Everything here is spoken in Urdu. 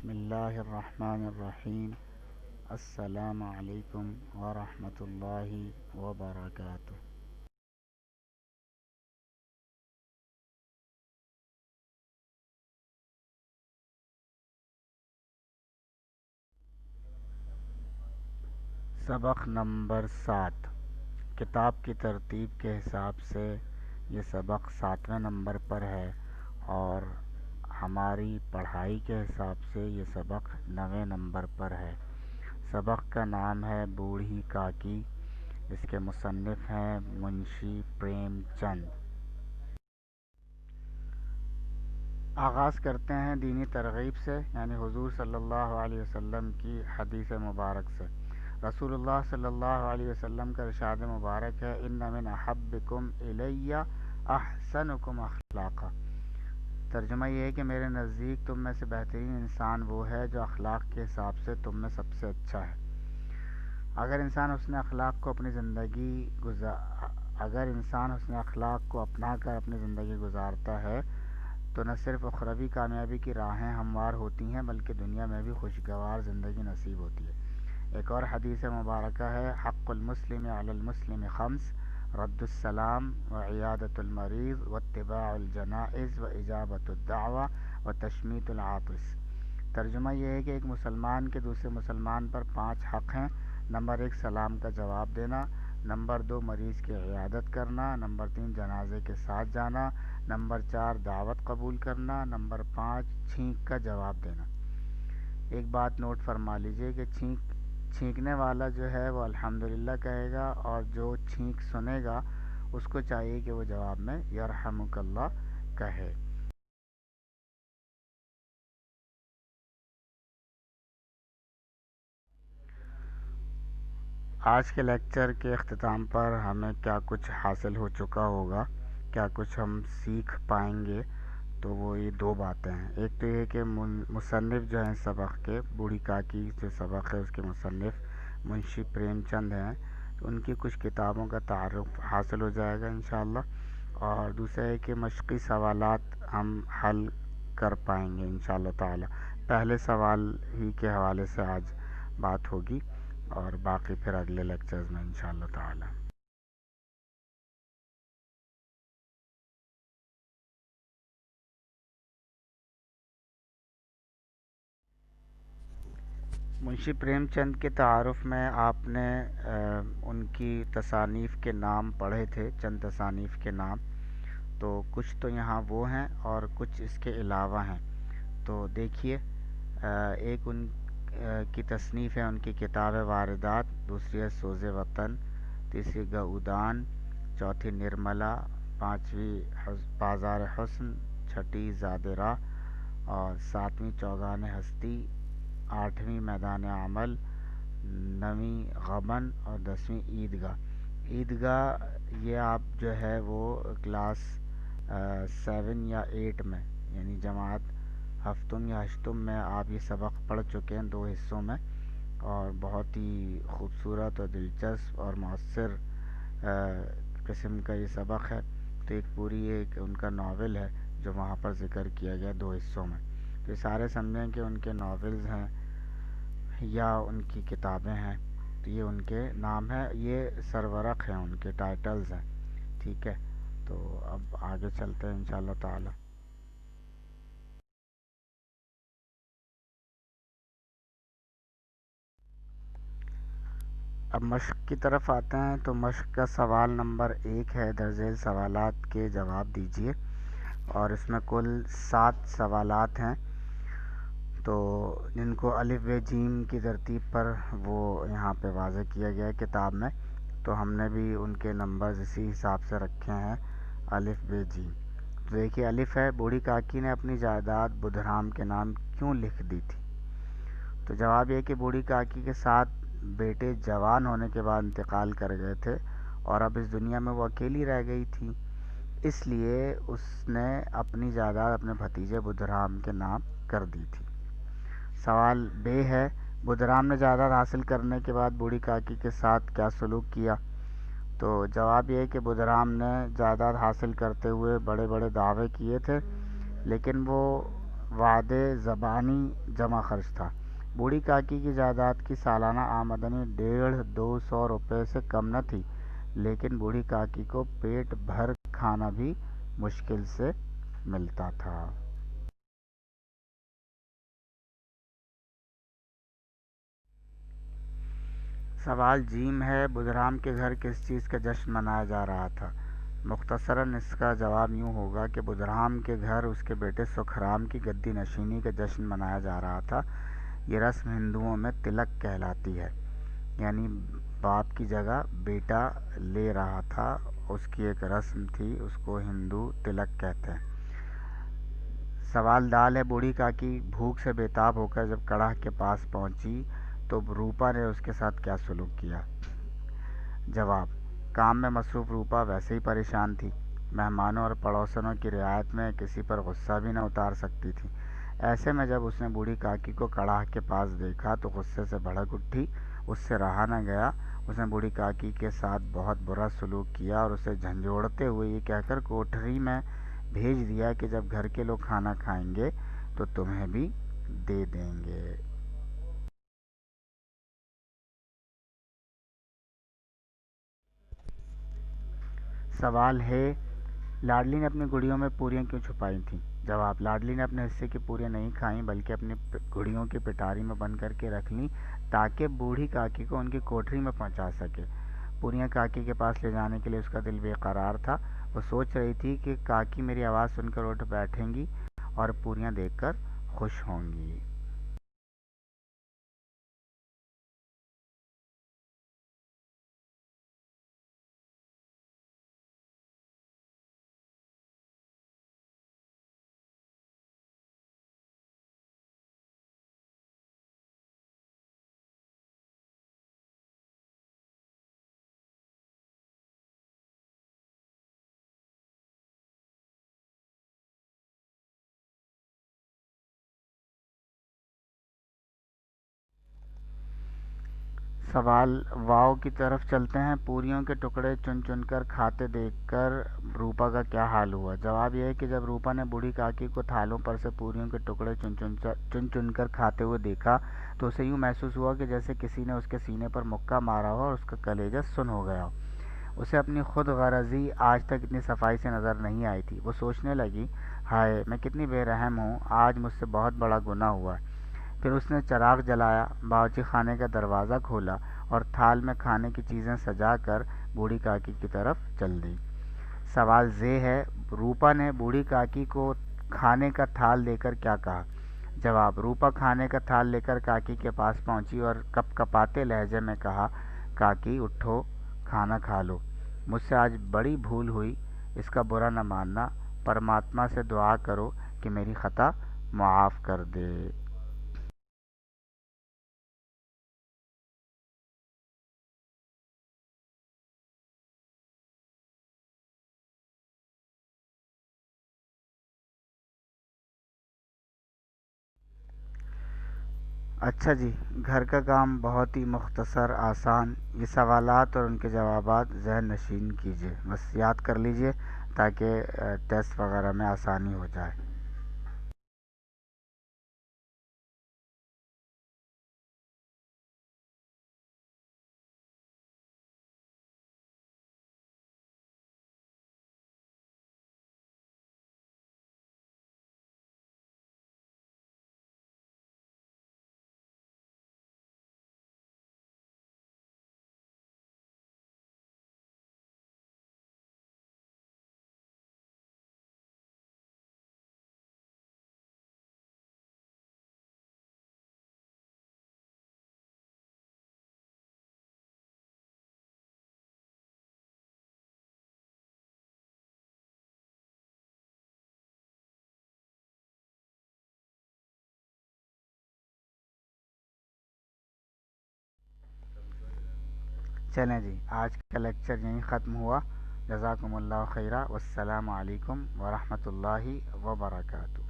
بسم اللہ الرحمن الرحیم۔ السلام علیکم ورحمۃ اللہ وبرکاتہ۔ سبق نمبر 7۔ کتاب کی ترتیب کے حساب سے یہ سبق 7ویں نمبر پر ہے اور ہماری پڑھائی کے حساب سے یہ سبق 9ویں نمبر پر ہے۔ سبق کا نام ہے بوڑھی کاکی۔ اس کے مصنف ہیں منشی پریم چند۔ آغاز کرتے ہیں دینی ترغیب سے، یعنی حضور صلی اللہ علیہ وسلم کی حدیث مبارک سے۔ رسول اللہ صلی اللہ علیہ وسلم کا ارشاد مبارک ہے، ان من احبکم الی احسنکم اخلاقا۔ ترجمہ یہ ہے کہ میرے نزدیک تم میں سے بہترین انسان وہ ہے جو اخلاق کے حساب سے تم میں سب سے اچھا ہے۔ اگر انسان حسن اخلاق کو اپنا کر اپنی زندگی گزارتا ہے تو نہ صرف اخروی کامیابی کی راہیں ہموار ہوتی ہیں بلکہ دنیا میں بھی خوشگوار زندگی نصیب ہوتی ہے۔ ایک اور حدیث مبارکہ ہے، حق المسلم علی المسلم خمس، رد السلام وعیادۃ المریض واتباع الجنائز واجابۃ الدعوہ وتشمیت العاطس۔ ترجمہ یہ ہے کہ ایک مسلمان کے دوسرے مسلمان پر 5 حق ہیں۔ نمبر 1 سلام کا جواب دینا، نمبر 2 مریض کی عیادت کرنا، نمبر 3 جنازے کے ساتھ جانا، نمبر 4 دعوت قبول کرنا، نمبر 5 چھینک کا جواب دینا۔ ایک بات نوٹ فرما لیجئے کہ چھینکنے والا جو ہے وہ الحمدللہ کہے گا، اور جو چھینک سنے گا اس کو چاہیے کہ وہ جواب میں یرحمک اللہ کہے۔ آج کے لیکچر کے اختتام پر ہمیں کیا کچھ حاصل ہو چکا ہوگا، کیا کچھ ہم سیکھ پائیں گے، تو وہ یہ 2 باتیں ہیں۔ ایک تو یہ کہ مصنف جو ہیں سبق کے، بوڑھی کاکی جو سبق ہے اس کے مصنف منشی پریم چند ہیں، ان کی کچھ کتابوں کا تعارف حاصل ہو جائے گا انشاءاللہ، اور دوسرا ہے کہ مشقی سوالات ہم حل کر پائیں گے انشاءاللہ تعالی۔ پہلے سوال ہی کے حوالے سے آج بات ہوگی اور باقی پھر اگلے لیکچرز میں انشاءاللہ تعالی۔ منشی پریم چند کے تعارف میں آپ نے ان کی تصانیف کے نام پڑھے تھے، چند تصانیف کے نام، تو کچھ تو یہاں وہ ہیں اور کچھ اس کے علاوہ ہیں۔ تو دیکھیے، ایک ان کی تصنیف ہے، ان کی کتاب واردات، دوسری ہے سوز وطن، تیسری گؤدان، چوتھی نرملا، پانچویں بازار حسن، چھٹی زاد راہ، اور ساتویں چوگان ہستی، آٹھویں میدان عمل، نویں غبن اور 10ویں عیدگاہ۔ عیدگاہ یہ آپ جو ہے وہ کلاس 7 یا 8 میں، یعنی جماعت ہفتم یا ہشتم میں آپ یہ سبق پڑھ چکے ہیں 2 حصوں میں، اور بہت ہی خوبصورت اور دلچسپ اور مؤثر قسم کا یہ سبق ہے۔ تو ایک پوری ایک ان کا ناول ہے جو وہاں پر ذکر کیا گیا 2 حصوں میں۔ تو یہ سارے سمجھیں کہ ان کے ناولز ہیں یا ان کی کتابیں ہیں، تو یہ ان کے نام ہیں، یہ سرورق ہیں، ان کے ٹائٹلز ہیں، ٹھیک ہے۔ تو اب آگے چلتے ہیں انشاءاللہ تعالی۔ اب مشق کی طرف آتے ہیں، تو مشق کا سوال نمبر 1 ہے، درج سوالات کے جواب دیجیے، اور اس میں کل 7 سوالات ہیں، تو جن کو الف ب جیم کی ترتیب پر وہ یہاں پہ واضح کیا گیا ہے کتاب میں، تو ہم نے بھی ان کے نمبرز اسی حساب سے رکھے ہیں، الف ب جیم۔ تو دیکھیے، الف ہے، بوڑھی کاکی نے اپنی جائیداد بدھرام کے نام کیوں لکھ دی تھی؟ تو جواب یہ کہ بوڑھی کاکی کے 7 بیٹے جوان ہونے کے بعد انتقال کر گئے تھے اور اب اس دنیا میں وہ اکیلی رہ گئی تھی، اس لیے اس نے اپنی جائیداد اپنے بھتیجے بدھرام کے نام کر دی تھی۔ سوال بے ہے، بدھرام نے جائیداد حاصل کرنے کے بعد بوڑھی کاکی کے ساتھ کیا سلوک کیا؟ تو جواب یہ ہے کہ بدھرام نے جائیداد حاصل کرتے ہوئے بڑے بڑے دعوے کیے تھے، لیکن وہ وعدے زبانی جمع خرچ تھا۔ بوڑھی کاکی کی جائیداد کی سالانہ آمدنی 150-200 روپے سے کم نہ تھی، لیکن بوڑھی کاکی کو پیٹ بھر کھانا بھی مشکل سے ملتا تھا۔ سوال جیم ہے، بدرام کے گھر کس چیز کا جشن منایا جا رہا تھا؟ مختصراً اس کا جواب یوں ہوگا کہ بدرام کے گھر اس کے بیٹے سکھرام کی گدی نشینی کا جشن منایا جا رہا تھا۔ یہ رسم ہندوؤں میں تلک کہلاتی ہے، یعنی باپ کی جگہ بیٹا لے رہا تھا، اس کی ایک رسم تھی، اس کو ہندو تلک کہتے ہیں۔ سوال دال ہے، بوڑھی کاکی بھوک سے بے تاب ہو کر جب کڑاہ کے پاس پہنچی تو روپا نے اس کے ساتھ کیا سلوک کیا؟ جواب: کام میں مصروف روپا ویسے ہی پریشان تھی، مہمانوں اور پڑوسنوں کی رعایت میں کسی پر غصہ بھی نہ اتار سکتی تھی۔ ایسے میں جب اس نے بوڑھی کاکی کو کڑاہ کے پاس دیکھا تو غصے سے بھڑک اٹھی، اس سے رہا نہ گیا۔ اس نے بوڑھی کاکی کے ساتھ بہت برا سلوک کیا اور اسے جھنجھوڑتے ہوئے یہ کہہ کر کوٹھری میں بھیج دیا کہ جب گھر کے لوگ کھانا کھائیں گے تو تمہیں بھی دے دیں گے۔ سوال ہے، لاڈلی نے اپنی گڑیوں میں پوریاں کیوں چھپائی تھیں؟ جواب: لاڈلی نے اپنے حصے کی پوریاں نہیں کھائیں بلکہ اپنی گڑیوں کی پٹاری میں بند کر کے رکھ لیں تاکہ بوڑھی کاکی کو ان کی کوٹھری میں پہنچا سکے۔ پوریاں کاکی کے پاس لے جانے کے لیے اس کا دل بے قرار تھا۔ وہ سوچ رہی تھی کہ کاکی میری آواز سن کر اٹھ بیٹھیں گی اور پوریاں دیکھ کر خوش ہوں گی۔ سوال واو کی طرف چلتے ہیں، پوریوں کے ٹکڑے چن چن کر کھاتے دیکھ کر روپا کا کیا حال ہوا؟ جواب یہ ہے کہ جب روپا نے بوڑھی کاکی کو تھالوں پر سے پوریوں کے ٹکڑے چن چن کر کھاتے ہوئے دیکھا تو اسے یوں محسوس ہوا کہ جیسے کسی نے اس کے سینے پر مکہ مارا ہو اور اس کا کلیجہ سن ہو گیا ہو۔ اسے اپنی خود غرضی آج تک اتنی صفائی سے نظر نہیں آئی تھی۔ وہ سوچنے لگی، ہائے میں کتنی بے رحم ہوں، آج مجھ سے بہت بڑا گناہ ہوا ہے۔ پھر اس نے چراغ جلایا، باورچی خانے کا دروازہ کھولا اور تھال میں کھانے کی چیزیں سجا کر بوڑھی کاکی کی طرف چل دی۔ سوال زے ہے، روپا نے بوڑھی کاکی کو کھانے کا تھال دے کر کیا کہا؟ جواب: روپا کھانے کا تھال لے کر کاکی کے پاس پہنچی اور کپ کپاتے لہجے میں کہا، کاکی اٹھو، کھانا کھا لو، مجھ سے آج بڑی بھول ہوئی، اس کا برا نہ ماننا، پرماتما سے دعا کرو کہ میری خطا معاف کر دے۔ اچھا جی، گھر کا کام بہت ہی مختصر آسان، یہ سوالات اور ان کے جوابات ذہن نشین کیجیے، بس یاد کر لیجیے تاکہ ٹیسٹ وغیرہ میں آسانی ہو جائے۔ چلیں جی، آج کا لیکچر یہیں ختم ہوا۔ جزاکم اللہ خیرہ، والسلام علیکم ورحمۃ اللہ وبرکاتہ۔